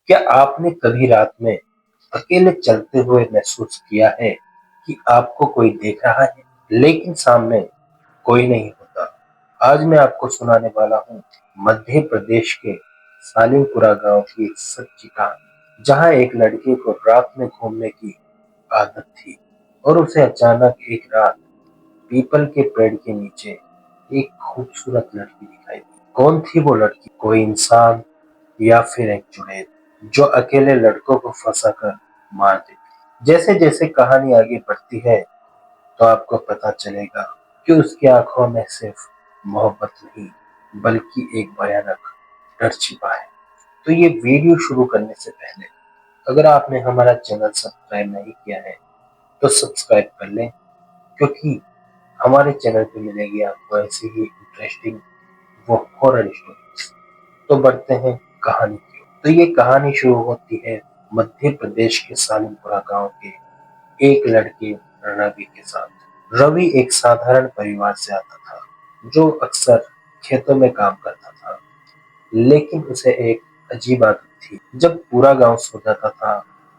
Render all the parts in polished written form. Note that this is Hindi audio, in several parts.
क्या आपने कभी रात में अकेले चलते हुए महसूस किया है कि आपको कोई देख रहा है लेकिन सामने कोई नहीं होता? आज मैं आपको सुनाने वाला हूँ मध्य प्रदेश के सालिमपुरा गांव की एक सच्ची कहानी, जहां एक लड़के को रात में घूमने की आदत थी और उसे अचानक एक रात पीपल के पेड़ के नीचे एक खूबसूरत लड़की दिखाई दी। कौन थी वो लड़की? कोई इंसान या फिर एक चुड़ैल जो अकेले लड़कों को फंसाकर मार देती? जैसे जैसे कहानी आगे बढ़ती है तो आपको पता चलेगा कि उसकी आंखों में सिर्फ मोहब्बत नहीं बल्कि एक भयानक डर छिपा है। तो ये वीडियो शुरू करने से पहले अगर आपने हमारा चैनल सब्सक्राइब नहीं किया है तो सब्सक्राइब कर लें, क्योंकि हमारे चैनल पे मिलेगी आपको ऐसी ही इंटरेस्टिंग वो हॉरर स्टोरी। तो बढ़ते हैं कहानी की ओर। तो ये कहानी शुरू होती है मध्य प्रदेश के सालिमपुरा गांव के एक लड़के रवि के साथ। रवि एक साधारण परिवार से आता था जो अक्सर खेतों में काम करता था, लेकिन उसे एक अजीब आदत थी। जब पूरा गांव सो जाता था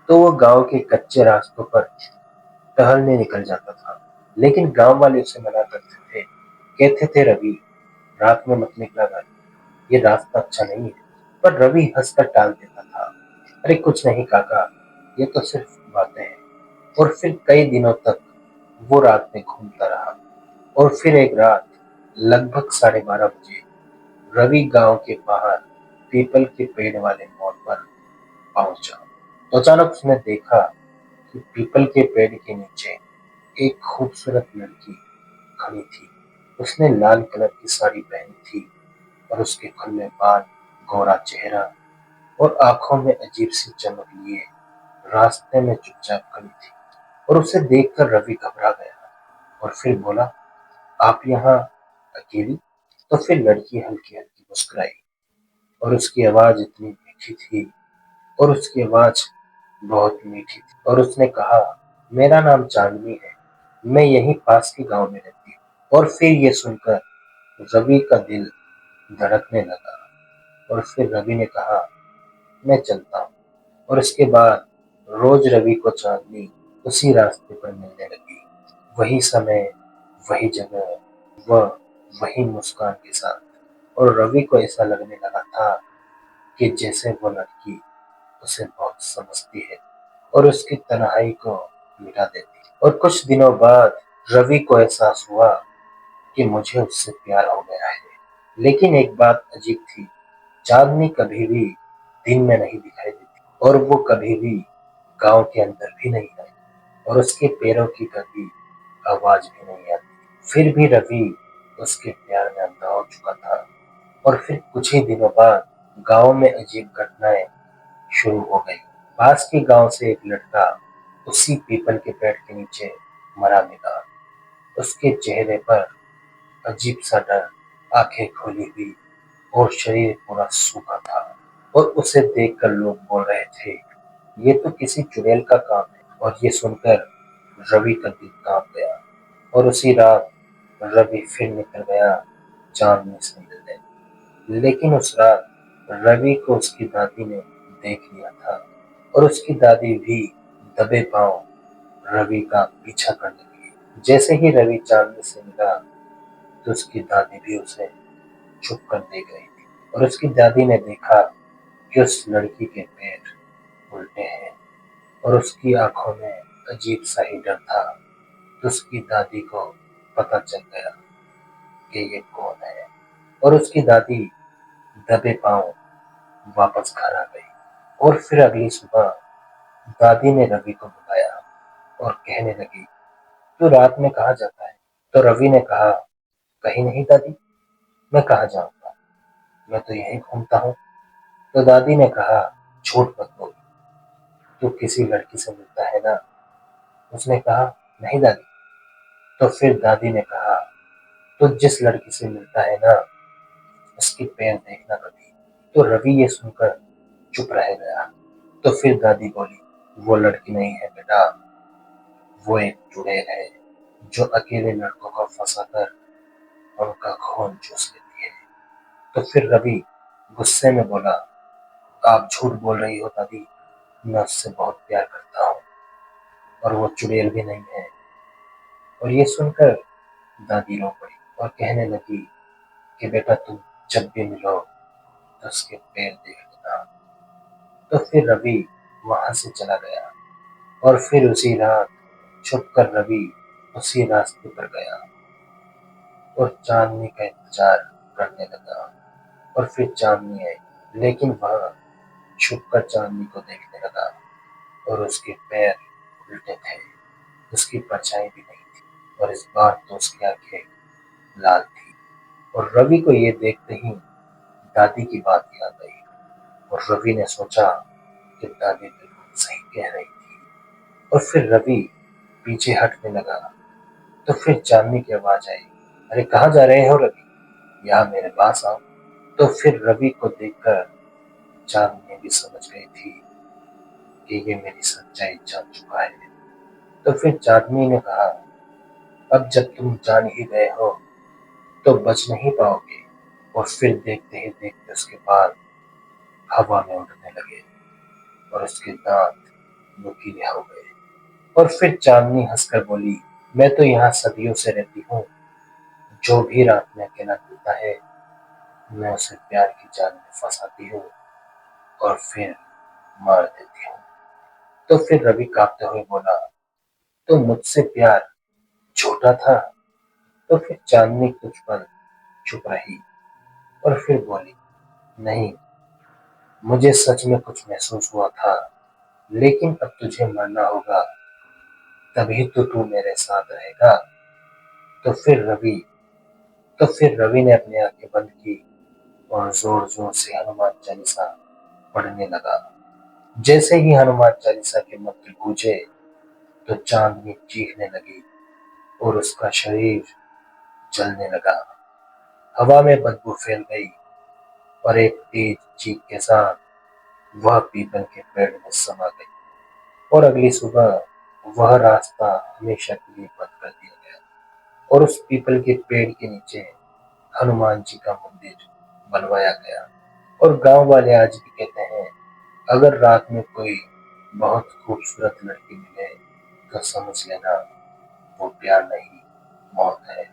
तो वो गांव के कच्चे रास्तों पर टहलने निकल जाता था। लेकिन गांव वाले उसे मना करते थे, कहते थे रवि, रात में मत निकला कर, ये रास्ता अच्छा नहीं है। पर रवि हंसकर टाल देता था, अरे कुछ नहीं काका, ये तो सिर्फ बातें हैं। और फिर कई दिनों तक वो रात में घूमता रहा। और फिर एक रात लगभग 12:30 बजे रवि गांव के बाहर पीपल के पेड़ वाले मोड़ पर पहुंचा। तो अचानक उसने देखा कि पीपल के पेड़ के नीचे एक खूबसूरत लड़की खड़ी थी। उसने लाल कलर की साड़ी पहनी थी और उसके खुले बाल, गोरा चेहरा और आंखों में अजीब सी चमक लिए रास्ते में चुपचाप खड़ी थी। और उसे देखकर रवि घबरा गया और फिर बोला, आप यहाँ अकेली? तो फिर लड़की हल्की हल्की मुस्कुराई और उसकी आवाज इतनी मीठी थी और उसकी आवाज बहुत मीठी थी और उसने कहा, मेरा नाम चांदनी है, मैं यहीं पास के गांव में रहती हूँ। और फिर ये सुनकर रवि का दिल धड़कने लगा और फिर रवि ने कहा, मैं चलता हूँ। और इसके बाद रोज रवि को चांदनी उसी रास्ते पर मिलने लगी, वही समय, वही जगह, वह वही मुस्कान के साथ। और रवि को ऐसा लगने लगा था कि जैसे वो लड़की उसे बहुत समझती है और उसकी तन्हाई को मिटा देती है। और कुछ दिनों बाद रवि को एहसास हुआ कि मुझे उससे प्यार हो गया है। लेकिन एक बात अजीब थी, चांदनी कभी भी दिन में नहीं दिखाई देती और वो कभी भी गांव के अंदर भी नहीं आई और उसके पैरों की कभी आवाज भी नहीं आती। फिर भी रवि उसके प्यार में अंधा हो चुका था। और फिर कुछ ही दिनों बाद गांव में अजीब घटनाएं शुरू हो गई। पास के गांव से एक लड़का उसी पीपल के पेड़ के नीचे मरा मिला। उसके चेहरे पर अजीब सा डर, आंखें खोली हुई और शरीर पूरा सूखा था। और उसे देखकर लोग बोल रहे थे, ये तो किसी चुड़ैल का काम है। और ये सुनकर रवि का दिल कांप गया और उसी रात रवि फिर निकल गया चांदनी से मिलने। लेकिन उस रात रवि को उसकी दादी ने देख लिया था और उसकी दादी भी दबे पांव रवि का पीछा करने लगी। जैसे ही रवि चांदनी से मिला तो उसकी दादी भी उसे छुप कर देख रही थी और उसकी दादी ने देखा कि उस लड़की के पैर उल्टे हैं और उसकी आंखों में अजीब सा ही डर था। तो उसकी दादी को पता चल गया कि ये कौन है और उसकी दादी दबे पांव वापस घर आ गई। और फिर अगली सुबह दादी ने रवि को बुलाया और कहने लगी, तू रात में कहाँ जाता है? तो रवि ने कहा, कहीं नहीं दादी, मैं कहाँ जाऊंगा, मैं तो यहीं घूमता हूँ। तो दादी ने कहा, झूठ मत बोल, तू किसी लड़की से मिलता है ना? उसने कहा, नहीं दादी। तो फिर दादी ने कहा, तो जिस लड़की से मिलता है ना, उसके पैर देखना कभी। तो रवि ये सुनकर चुप रह गया। तो फिर दादी बोली, वो लड़की नहीं है बेटा, वो एक चुड़ैल है जो अकेले लड़कों को फंसाकर उनका खून चूस लेती है। तो फिर रवि गुस्से में बोला, आप झूठ बोल रही हो दादी, मैं उससे बहुत प्यार करता हूँ और वो चुड़ैल भी नहीं है। और ये सुनकर दादी रो पड़ी और कहने लगी कि बेटा तुम जब भी मिलो तो उसके पैर देख लेना। तो फिर रवि वहां से चला गया और फिर उसी रात छुपकर रवि उसी रास्ते पर गया और चांदनी का इंतजार करने लगा। और फिर चांदनी आई, लेकिन वह छुपकर चांदनी को देखने लगा और उसके पैर उल्टे थे, उसकी परछाई भी नहीं थी और इस बार तो उसकी आंखें लाल थी। और रवि को ये देखते ही दादी की बात याद आई और रवि ने सोचा कि दादी बिल्कुल सही कह रही थी। और फिर रवि पीछे हटने लगा तो फिर चांदनी की आवाज आई, अरे कहाँ जा रहे हो रवि, यहाँ मेरे पास आओ। तो फिर रवि को देखकर चांदनी भी समझ गई थी कि ये मेरी सच्चाई जान चुका है। तो फिर चांदनी ने कहा, अब जब तुम जान ही गए हो तो बच नहीं पाओगे। और फिर देखते ही देखते उसके बाल हवा में उड़ने लगे और उसके दांत नुकीले हो गए। और फिर चांदनी हंसकर बोली, मैं तो यहाँ सदियों से रहती हूँ, जो भी रात में अकेला मिलता है मैं उसे प्यार की जाल में फंसाती हूँ और फिर मार देती हूँ। तो फिर रवि कांपते हुए बोला, तो मुझसे प्यार झूठा था। तो फिर चांदनी कुछ पल चुप रही और फिर बोली, नहीं, मुझे सच में कुछ महसूस हुआ था, लेकिन अब तुझे मरना होगा, तभी तो तू मेरे साथ रहेगा। तो फिर रवि तो फिर रवि ने अपनी आंखें बंद की और जोर जोर से हनुमान चालीसा पढ़ने लगा। जैसे ही हनुमान चालीसा के मंत्र गूंजे तो चांदनी चीखने लगी और उसका शरीर जलने लगा। हवा में बदबू फैल गई और एक तेज चीख के साथ वह पीपल के पेड़ में समा गई। और अगली सुबह वह रास्ता हमेशा के लिए बंद कर दिया गया और उस पीपल के पेड़ के नीचे हनुमान जी का मंदिर बनवाया गया। और गांव वाले आज भी कहते हैं, अगर रात में कोई बहुत खूबसूरत लड़की मिले तो समझ लेना वो प्यार नहीं, मौत है।